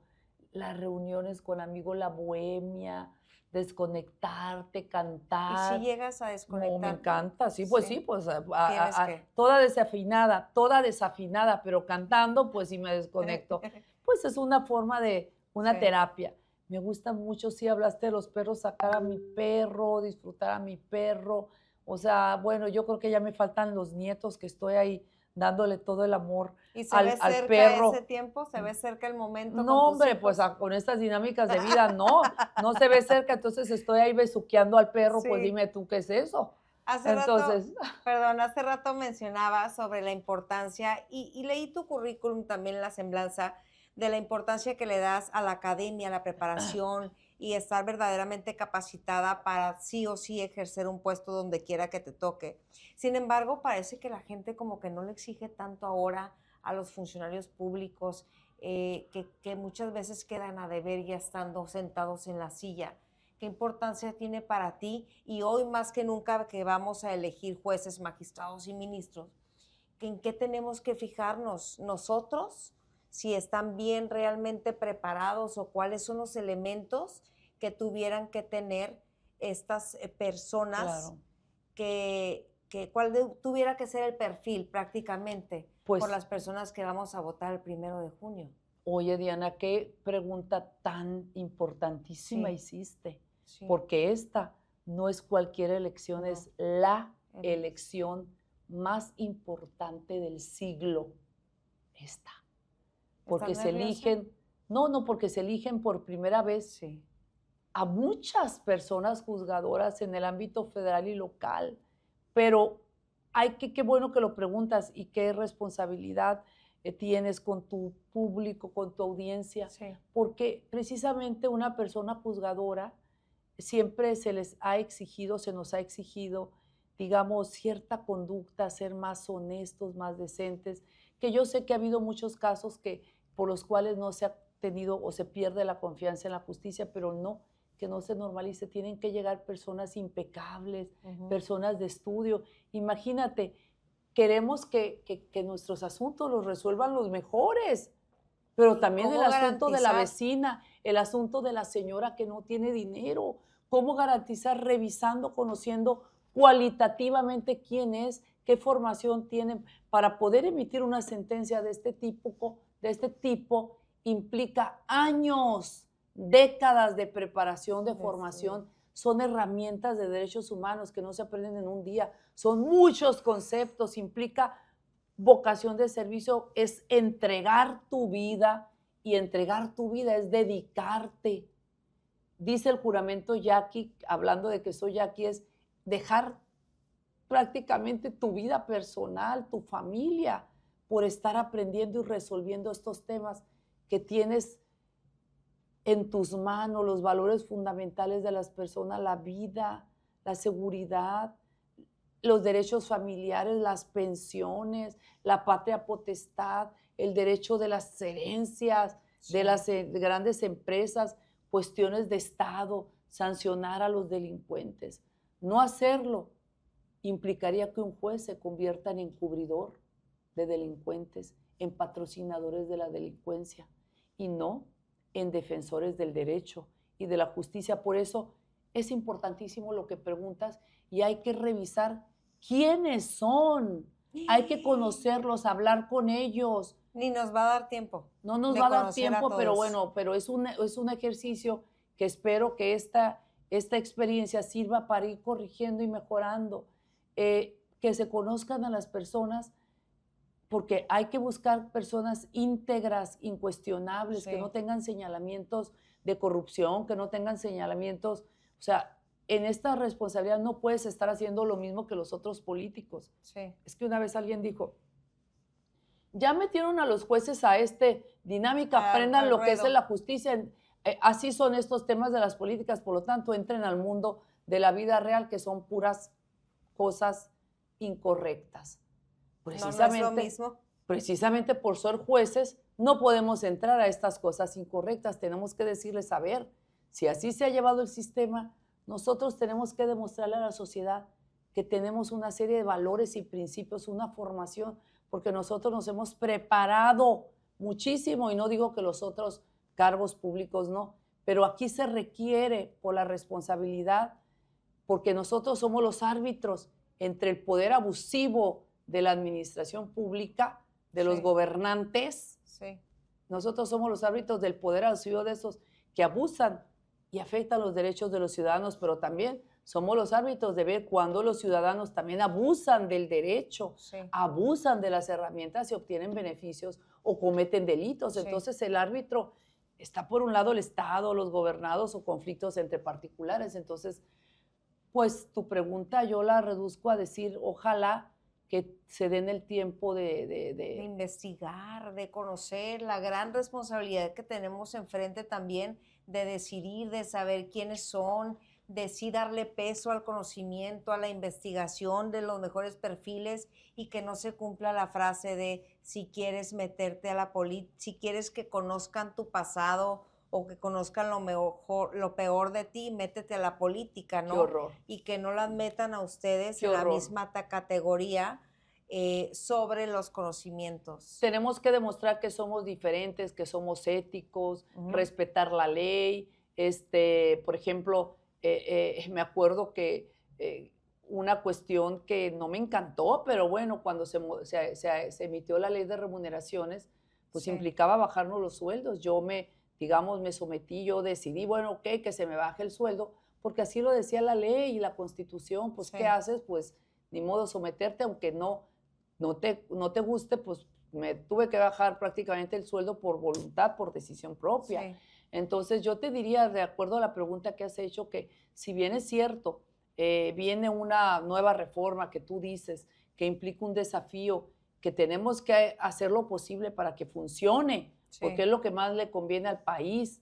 las reuniones con amigos, la bohemia, desconectarte, ¿Y si cantar. llegas a No, me desconectarte? encanta, sí, pues Sí. sí, pues Tienes que. toda desafinada, pero cantando, pues sí me desconecto. Pues es una forma de, una Sí. terapia. Me gusta mucho, sí, hablaste de los perros, sacar a mi perro, disfrutar a mi perro. O sea, bueno, yo creo que ya me faltan los nietos, que estoy ahí dándole todo el amor ¿Y se al ve cerca perro. ese tiempo? ¿Se ve cerca el momento con No, tus hombre, pues hijos? con estas dinámicas de vida, no se ve cerca, entonces estoy ahí besuqueando al perro, pues Sí. dime tú qué es eso. Hace Entonces, rato mencionaba sobre la importancia y leí tu currículum también en la semblanza de la importancia que le das a la academia, a la preparación y estar verdaderamente capacitada para sí o sí ejercer un puesto donde quiera que te toque. Sin embargo, parece que la gente como que no le exige tanto ahora a los funcionarios públicos que muchas veces quedan a deber ya estando sentados en la silla. ¿Qué importancia tiene para ti? Y hoy más que nunca que vamos a elegir jueces, magistrados y ministros, ¿en qué tenemos que fijarnos nosotros? Si están bien realmente preparados o cuáles son los elementos que tuvieran que tener estas personas claro, cuál tuviera que ser el perfil prácticamente pues, por las personas que vamos a votar el 1 de junio. oye, Diana, qué pregunta tan importantísima Sí. hiciste, Sí. porque esta no es cualquier elección, No. es la elección más importante del siglo, esta. Porque ¿Estás se nerviosa? eligen, no, porque se eligen por primera vez Sí. a muchas personas juzgadoras en el ámbito federal y local, pero qué bueno que lo preguntas y qué responsabilidad tienes con tu público, con tu audiencia, Sí. porque precisamente una persona juzgadora siempre se les ha exigido, se nos ha exigido, digamos, cierta conducta, ser más honestos, más decentes, que yo sé que ha habido muchos casos por los cuales no se ha tenido o se pierde la confianza en la justicia, pero no, que no se normalice, tienen que llegar personas impecables, personas de estudio. Imagínate, queremos que nuestros asuntos los resuelvan los mejores, Pero también ¿Cómo el asunto de la garantizar? vecina, el asunto de la señora que no tiene dinero. ¿Cómo garantizar revisando, conociendo cualitativamente quién es, qué formación tiene para poder emitir una sentencia de este tipo implica años, décadas de preparación, de De estudio. formación, son herramientas de derechos humanos que no se aprenden en un día, son muchos conceptos, implica vocación de servicio, es entregar tu vida y entregar tu vida es dedicarte. Dice el juramento yaqui, hablando de que soy yaqui, es dejar prácticamente tu vida personal, tu familia, por estar aprendiendo y resolviendo estos temas que tienes en tus manos, los valores fundamentales de las personas, la vida, la seguridad, los derechos familiares, las pensiones, la patria potestad, el derecho de las herencias, Sí. de las grandes empresas, cuestiones de Estado, sancionar a los delincuentes. No hacerlo implicaría que un juez se convierta en encubridor de delincuentes, en patrocinadores de la delincuencia y no en defensores del derecho y de la justicia. Por eso es importantísimo lo que preguntas y hay que revisar quiénes son. Hay que conocerlos, hablar con ellos. Ni nos va a dar tiempo No nos de va a dar conocer a tiempo, pero todos. bueno, pero es un ejercicio que espero que esta experiencia sirva para ir corrigiendo y mejorando, que se conozcan a las personas, porque hay que buscar personas íntegras, incuestionables, que Sí. no tengan señalamientos de corrupción, que no tengan señalamientos, o sea, en esta responsabilidad no puedes estar haciendo lo mismo que los otros políticos. Sí. Es que una vez alguien dijo, ya metieron a los jueces a dinámica, aprendan Al lo que es ruedo. la justicia. Así son estos temas de las políticas, por lo tanto, entren al mundo de la vida real, que son puras cosas incorrectas. No es lo Precisamente, mismo. precisamente por ser jueces, no podemos entrar a estas cosas incorrectas. Tenemos que decirles, a ver, si así se ha llevado el sistema, nosotros tenemos que demostrarle a la sociedad que tenemos una serie de valores y principios, una formación, porque nosotros nos hemos preparado muchísimo, y no digo que los otros cargos públicos no, pero aquí se requiere por la responsabilidad, porque nosotros somos los árbitros entre el poder abusivo de la administración pública, de los Sí. gobernantes. Sí. Nosotros somos los árbitros del poder abusivo de esos que abusan y afectan los derechos de los ciudadanos, pero también somos los árbitros de ver cuando los ciudadanos también abusan del derecho, Sí. abusan de las herramientas y obtienen beneficios o cometen delitos. Sí. Entonces el árbitro está por un lado el Estado, los gobernados o conflictos entre particulares. Entonces, pues tu pregunta yo la reduzco a decir, ojalá que se den el tiempo De investigar, de conocer la gran responsabilidad que tenemos enfrente también, de decidir, de saber quiénes son, de sí darle peso al conocimiento, a la investigación de los mejores perfiles y que no se cumpla la frase de si quieres meterte a la política, si quieres que conozcan tu pasado o que conozcan lo mejor, lo peor de ti, métete a la política, Qué ¿no? horror. Y que no las metan a ustedes Qué en la horror. misma categoría sobre los conocimientos. Tenemos que demostrar que somos diferentes, que somos éticos, respetar la ley. Por ejemplo, me acuerdo que una cuestión que no me encantó, pero bueno, cuando se emitió la ley de remuneraciones, pues Sí. implicaba bajarnos los sueldos. Digamos, me sometí, yo decidí, bueno, ok, que se me baje el sueldo, porque así lo decía la ley y la Constitución. Pues, Sí. ¿qué haces? Pues, ni modo someterte, aunque no te guste, pues me tuve que bajar prácticamente el sueldo por voluntad, por decisión propia. Sí. Entonces yo te diría, de acuerdo a la pregunta que has hecho, que si bien es cierto, viene una nueva reforma que tú dices, que implica un desafío, que tenemos que hacer lo posible para que funcione, Sí. porque es lo que más le conviene al país.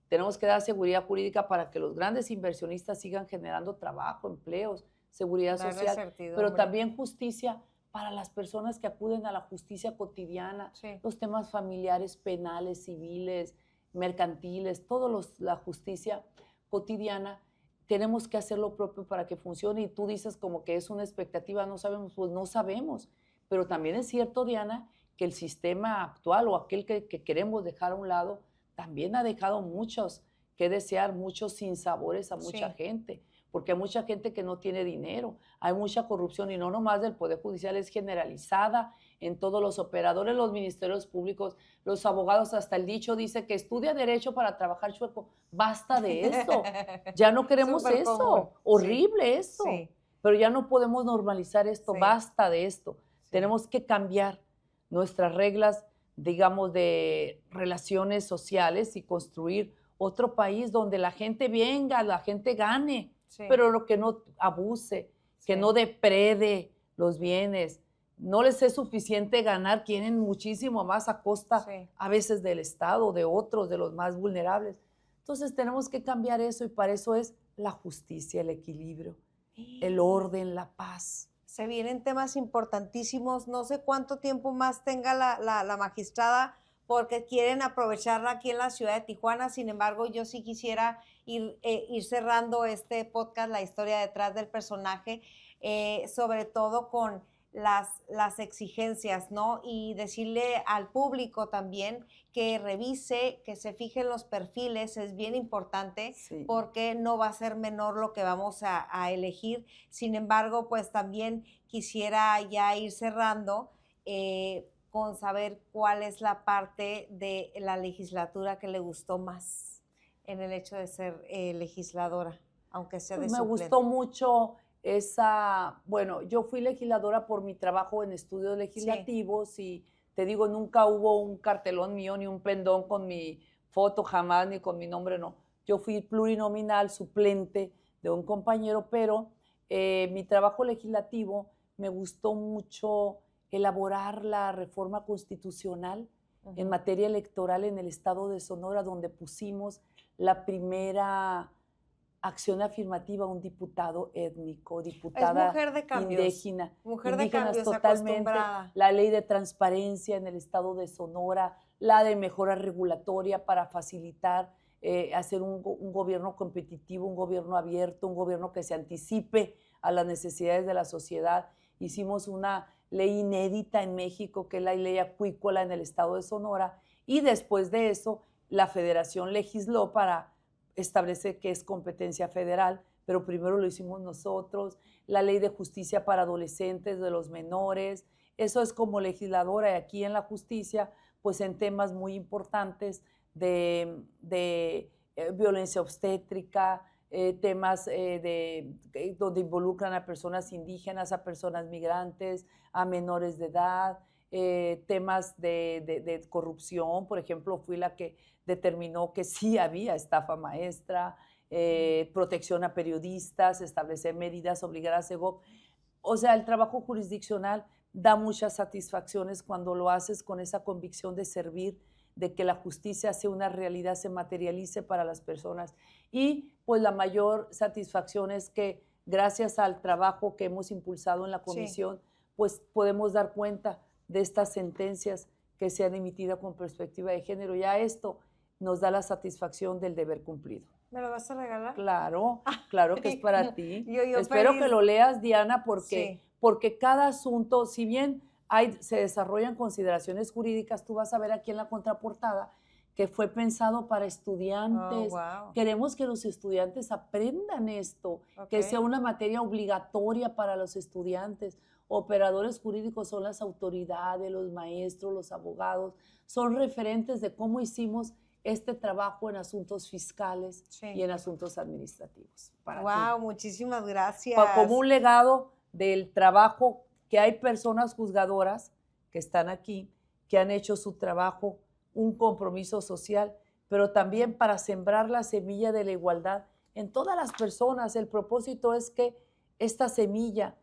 Tenemos que dar seguridad jurídica para que los grandes inversionistas sigan generando trabajo, empleos, seguridad Darle social, certidumbre. pero también justicia para las personas que acuden a la justicia cotidiana, Sí. los temas familiares, penales, civiles, mercantiles, la justicia cotidiana. Tenemos que hacer lo propio para que funcione, y tú dices como que es una expectativa, no sabemos, pues no sabemos, pero también es cierto, Diana, que el sistema actual o aquel que queremos dejar a un lado también ha dejado muchos que desear, muchos sinsabores a mucha gente, porque hay mucha gente que no tiene dinero, hay mucha corrupción y no nomás del Poder Judicial, es generalizada en todos los operadores, los ministerios públicos, los abogados, hasta el dicho dice que estudia derecho para trabajar chueco. Basta de eso, ya no queremos eso, horrible eso, pero ya no podemos normalizar esto, basta de esto, tenemos que cambiar nuestras reglas, digamos, de relaciones sociales y construir otro país donde la gente venga, la gente gane, pero lo que no abuse, que no deprede los bienes. No les es suficiente ganar, quieren muchísimo más a costa a veces del Estado, de otros, de los más vulnerables. Entonces tenemos que cambiar eso y para eso es la justicia, el equilibrio, el orden, la paz. Se vienen temas importantísimos. No sé cuánto tiempo más tenga la magistrada porque quieren aprovecharla aquí en la ciudad de Tijuana. Sin embargo, yo sí quisiera ir cerrando este podcast, la historia detrás del personaje, sobre todo con las exigencias, ¿no? Y decirle al público también que revise, que se fije en los perfiles, es bien importante porque no va a ser menor lo que vamos a elegir. Sin embargo, pues también quisiera ya ir cerrando con saber cuál es la parte de la legislatura que le gustó más en el hecho de ser legisladora, aunque sea de Me suplente. gustó mucho bueno, yo fui legisladora por mi trabajo en estudios legislativos y te digo, nunca hubo un cartelón mío ni un pendón con mi foto, jamás, ni con mi nombre, no. Yo fui plurinominal, suplente de un compañero, pero mi trabajo legislativo me gustó mucho elaborar la reforma constitucional en materia electoral en el estado de Sonora, donde pusimos la primera acción afirmativa a un diputado étnico, diputada mujer de cambios, indígena, mujer de cambios, totalmente, la ley de transparencia en el estado de Sonora, la de mejora regulatoria para facilitar, hacer un gobierno competitivo, un gobierno abierto, un gobierno que se anticipe a las necesidades de la sociedad. Hicimos una ley inédita en México, que es la ley acuícola en el estado de Sonora, y después de eso la federación legisló para establece que es competencia federal, pero primero lo hicimos nosotros, la ley de justicia para adolescentes, de los menores, eso es como legisladora, y aquí en la justicia, pues en temas muy importantes de violencia obstétrica, temas donde involucran a personas indígenas, a personas migrantes, a menores de edad, temas de corrupción, por ejemplo, fui la que determinó que sí había estafa maestra, protección a periodistas, establecer medidas, obligar a Segov. O sea, el trabajo jurisdiccional da muchas satisfacciones cuando lo haces con esa convicción de servir, de que la justicia sea una realidad, se materialice para las personas. Y pues la mayor satisfacción es que gracias al trabajo que hemos impulsado en la comisión, pues podemos dar cuenta de estas sentencias que se han emitido con perspectiva de género. Ya esto nos da la satisfacción del deber cumplido. ¿Me lo vas a regalar? Claro, claro que es para ti. Yo Espero feliz. que lo leas, Diana, porque cada asunto, si bien se desarrollan consideraciones jurídicas, tú vas a ver aquí en la contraportada que fue pensado para estudiantes. Queremos que los estudiantes aprendan esto, que sea una materia obligatoria para los estudiantes. Operadores jurídicos son las autoridades, los maestros, los abogados, son referentes de cómo hicimos este trabajo en asuntos fiscales y en asuntos administrativos. Muchísimas gracias. Como un legado del trabajo que hay personas juzgadoras que están aquí, que han hecho su trabajo, un compromiso social, pero también para sembrar la semilla de la igualdad en todas las personas. El propósito es que esta semilla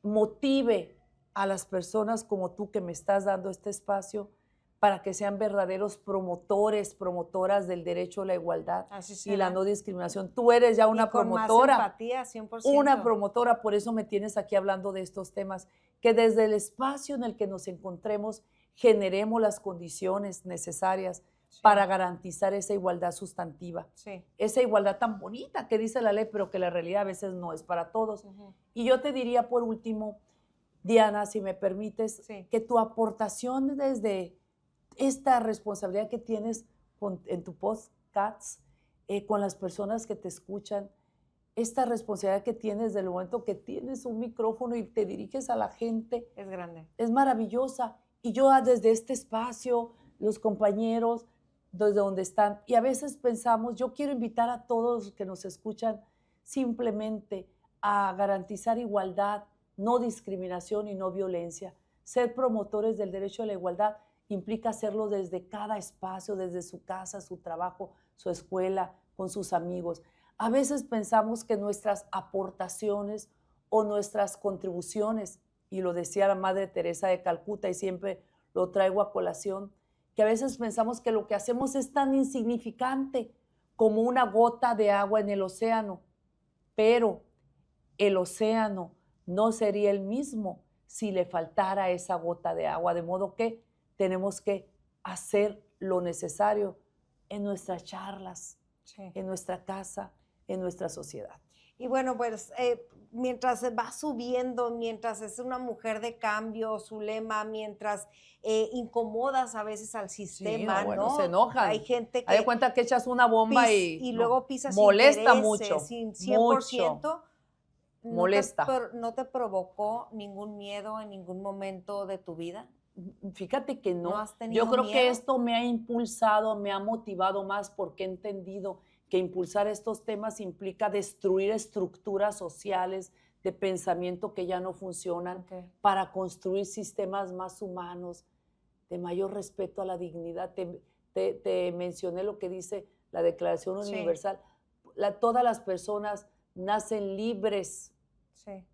motive a las personas como tú que me estás dando este espacio para que sean verdaderos promotores, promotoras del derecho a la igualdad y la no discriminación. Tú eres ya una promotora. Más empatía, 100%. Una promotora, por eso me tienes aquí hablando de estos temas, que desde el espacio en el que nos encontremos generemos las condiciones necesarias para garantizar esa igualdad sustantiva. Esa igualdad tan bonita que dice la ley, pero que la realidad a veces no es para todos. Y yo te diría por último, Diana, si me permites, Sí. que tu aportación desde esta responsabilidad que tienes en tu podcast, con las personas que te escuchan, esta responsabilidad que tienes del momento que tienes un micrófono y te diriges a la gente, Es grande. es maravillosa. Y yo desde este espacio, los compañeros, desde donde están, y a veces pensamos, yo quiero invitar a todos los que nos escuchan simplemente a garantizar igualdad, no discriminación y no violencia. Ser promotores del derecho a la igualdad implica hacerlo desde cada espacio, desde su casa, su trabajo, su escuela, con sus amigos. A veces pensamos que nuestras aportaciones o nuestras contribuciones, y lo decía la Madre Teresa de Calcuta y siempre lo traigo a colación, que a veces pensamos que lo que hacemos es tan insignificante como una gota de agua en el océano, pero el océano no sería el mismo si le faltara esa gota de agua, de modo que tenemos que hacer lo necesario en nuestras charlas, Sí. en nuestra casa, en nuestra sociedad. Y bueno, pues mientras va subiendo, mientras es una mujer de cambio, su lema, mientras incomodas a veces al sistema, Sí, bueno, ¿no? se enojan. Hay gente Haz de que cuenta que echas una bomba y no, luego pisas molesta intereses, mucho, sin 100%. mucho. ¿No Molesta. ¿No te provocó ningún miedo en ningún momento de tu vida? Fíjate que ¿No no. has tenido Yo creo que miedo? esto me ha impulsado, me ha motivado más porque he entendido que impulsar estos temas implica destruir estructuras sociales de pensamiento que ya no funcionan Ok. para construir sistemas más humanos, de mayor respeto a la dignidad. Te mencioné lo que dice la Declaración Sí. Universal. Todas las personas nacen libres Sí.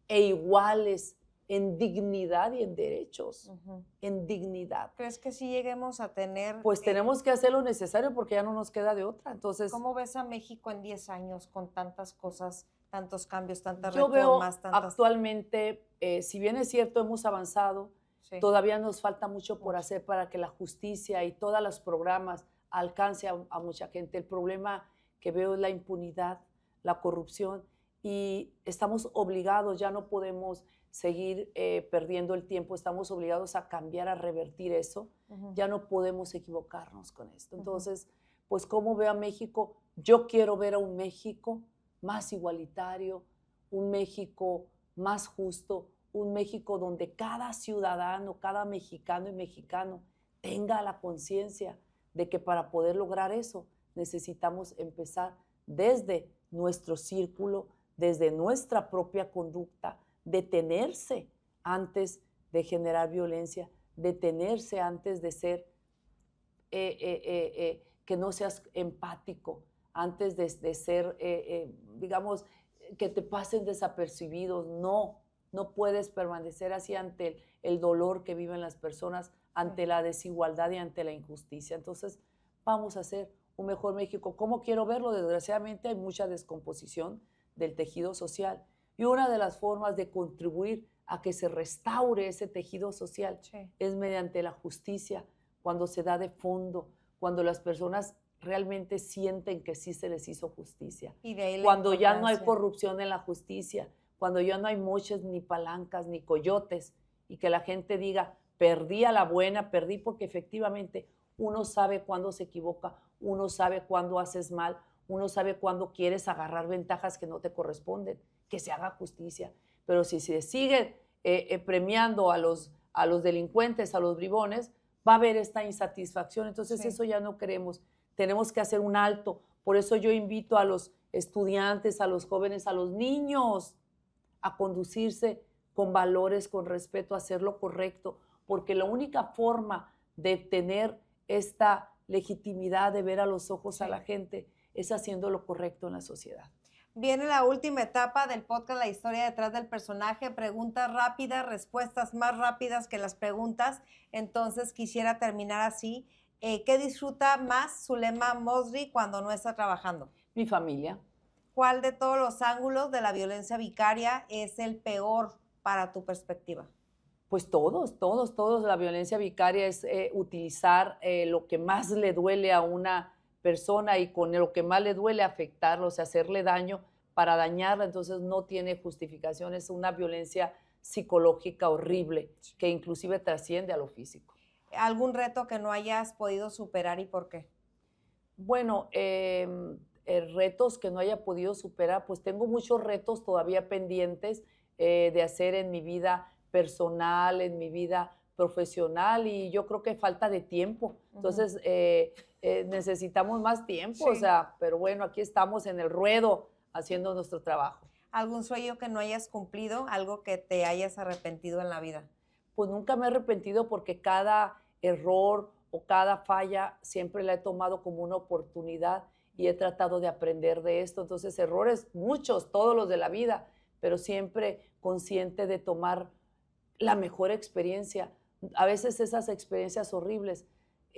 e iguales en dignidad y en derechos, Ujú. en dignidad. ¿Crees que sí lleguemos a tener... Pues tenemos que hacer lo necesario porque ya no nos queda de otra. Entonces, ¿Cómo ves a México en 10 años con tantas cosas, tantos cambios, tantas yo veo reformas, tantas... actualmente, si bien es cierto, hemos avanzado, Sí. todavía nos falta mucho por Mucho. hacer para que la justicia y todos los programas alcance a mucha gente. El problema que veo es la impunidad, la corrupción, y estamos obligados, ya no podemos seguir perdiendo el tiempo, estamos obligados a cambiar, a revertir eso. Ujú. Ya no podemos equivocarnos con esto. Ujú. Entonces, pues, ¿cómo veo a México? Yo quiero ver a un México más igualitario, un México más justo, un México donde cada ciudadano, cada mexicano y mexicano tenga la conciencia de que para poder lograr eso necesitamos empezar desde nuestro círculo, desde nuestra propia conducta, detenerse antes de generar violencia, detenerse antes de ser, que no seas empático, antes de ser, digamos, que te pasen desapercibidos. No puedes permanecer así ante el dolor que viven las personas, ante la desigualdad y ante la injusticia. Entonces, vamos a hacer un mejor México. ¿Cómo quiero verlo? Desgraciadamente hay mucha descomposición del tejido social y una de las formas de contribuir a que se restaure ese tejido social Sí. es mediante la justicia, cuando se da de fondo, cuando las personas realmente sienten que sí se les hizo justicia. Y de ahí la Cuando ya no hay importancia. corrupción en la justicia, cuando ya no hay moches, ni palancas, ni coyotes, y que la gente diga, perdí a la buena, perdí porque efectivamente uno sabe cuándo se equivoca, uno sabe cuándo haces mal, uno sabe cuándo quieres agarrar ventajas que no te corresponden, que se haga justicia. Pero si se sigue premiando a los delincuentes, a los bribones, va a haber esta insatisfacción. Entonces Sí. eso ya no queremos. Tenemos que hacer un alto. Por eso yo invito a los estudiantes, a los jóvenes, a los niños a conducirse con valores, con respeto, a hacer lo correcto, porque la única forma de tener esta legitimidad de ver a los ojos a Sí. la gente es haciendo lo correcto en la sociedad. Viene la última etapa del podcast, la historia detrás del personaje, preguntas rápidas, respuestas más rápidas que las preguntas. Entonces quisiera terminar así. ¿Qué disfruta más Zulema Mosri cuando no está trabajando? Mi familia. ¿Cuál de todos los ángulos de la violencia vicaria es el peor para tu perspectiva? Pues todos. La violencia vicaria es utilizar lo que más le duele a una persona y con lo que más le duele afectarlo, o sea, hacerle daño para dañarla. Entonces no tiene justificación, es una violencia psicológica horrible que inclusive trasciende a lo físico. ¿Algún reto que no hayas podido superar y por qué? Bueno, retos que no haya podido superar, pues tengo muchos retos todavía pendientes de hacer en mi vida personal, en mi vida profesional, y yo creo que falta de tiempo. Entonces, necesitamos más tiempo, o sea, pero bueno, aquí estamos en el ruedo haciendo nuestro trabajo. ¿Algún sueño que no hayas cumplido? ¿Algo que te hayas arrepentido en la vida? Pues nunca me he arrepentido porque cada error o cada falla siempre la he tomado como una oportunidad y he tratado de aprender de esto. Entonces, errores muchos, todos los de la vida, pero siempre consciente de tomar la mejor experiencia. A veces esas experiencias horribles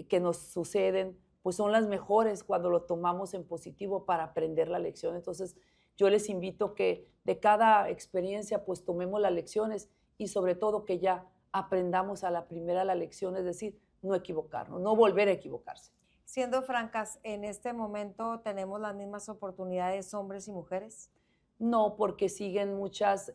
que nos suceden, pues son las mejores cuando lo tomamos en positivo para aprender la lección. Entonces, yo les invito que de cada experiencia, pues tomemos las lecciones y sobre todo que ya aprendamos a la primera la lección, es decir, no equivocarnos, no volver a equivocarse. Siendo francas, ¿en este momento tenemos las mismas oportunidades hombres y mujeres? No, porque siguen muchas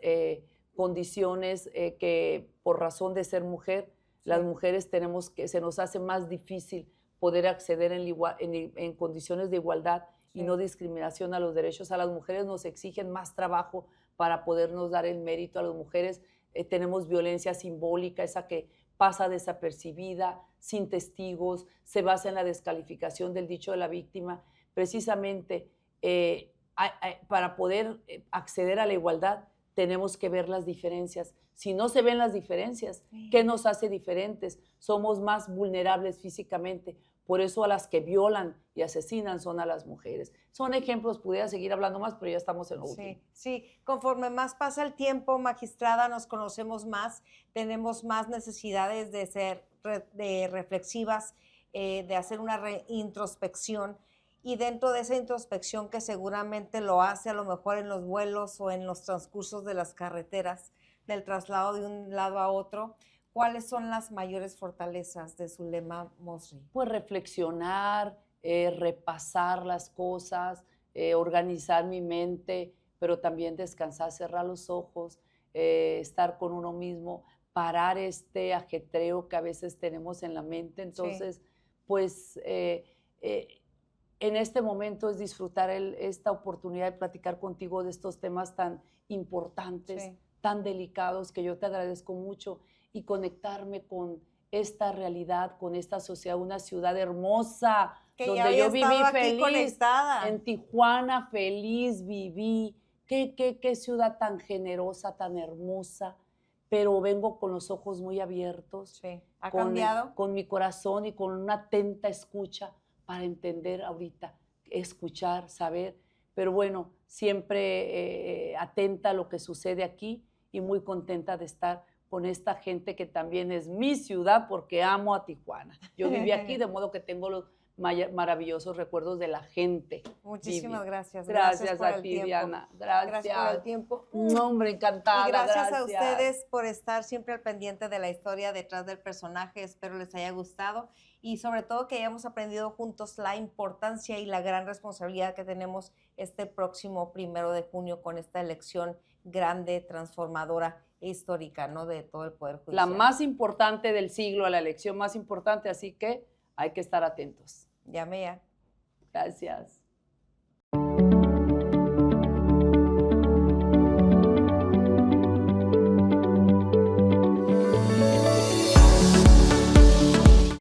condiciones que por razón de ser mujer, las mujeres tenemos que, se nos hace más difícil poder acceder en condiciones de igualdad y no discriminación a los derechos. A las mujeres nos exigen más trabajo para podernos dar el mérito. A las mujeres tenemos violencia simbólica, esa que pasa desapercibida, sin testigos, se basa en la descalificación del dicho de la víctima. Precisamente para poder acceder a la igualdad tenemos que ver las diferencias. Si no se ven las diferencias, ¿qué nos hace diferentes? Somos más vulnerables físicamente. Por eso a las que violan y asesinan son a las mujeres. Son ejemplos, pudiera seguir hablando más, pero ya estamos en lo último. Sí, conforme más pasa el tiempo, magistrada, nos conocemos más, tenemos más necesidades de ser reflexivas, de hacer una introspección, y dentro de esa introspección que seguramente lo hace a lo mejor en los vuelos o en los transcursos de las carreteras, del traslado de un lado a otro, ¿cuáles son las mayores fortalezas de Zulema Mosri? Pues reflexionar, repasar las cosas, organizar mi mente, pero también descansar, cerrar los ojos, estar con uno mismo, parar este ajetreo que a veces tenemos en la mente. Entonces, pues en este momento es disfrutar esta oportunidad de platicar contigo de estos temas tan importantes, tan delicados, que yo te agradezco mucho, y conectarme con esta realidad, con esta sociedad, una ciudad hermosa, que donde yo viví feliz, conectada. En Tijuana feliz viví, qué ciudad tan generosa, tan hermosa, pero vengo con los ojos muy abiertos, ¿Ha cambiado? Con mi corazón y con una atenta escucha para entender ahorita, escuchar, saber, pero bueno, siempre atenta a lo que sucede aquí y muy contenta de estar con esta gente que también es mi ciudad porque amo a Tijuana. Yo viví aquí, de modo que tengo los maravillosos recuerdos de la gente. Muchísimas gracias. Gracias por a el ti, tiempo. Diana. Gracias por el tiempo. No, hombre, encantada. Y gracias a ustedes por estar siempre al pendiente de la historia detrás del personaje. Espero les haya gustado y sobre todo que hayamos aprendido juntos la importancia y la gran responsabilidad que tenemos este próximo 1 de junio con esta elección grande, transformadora e histórica, ¿no? De todo el Poder Judicial. La más importante del siglo, la elección más importante, así que hay que estar atentos. Llame ya. Gracias.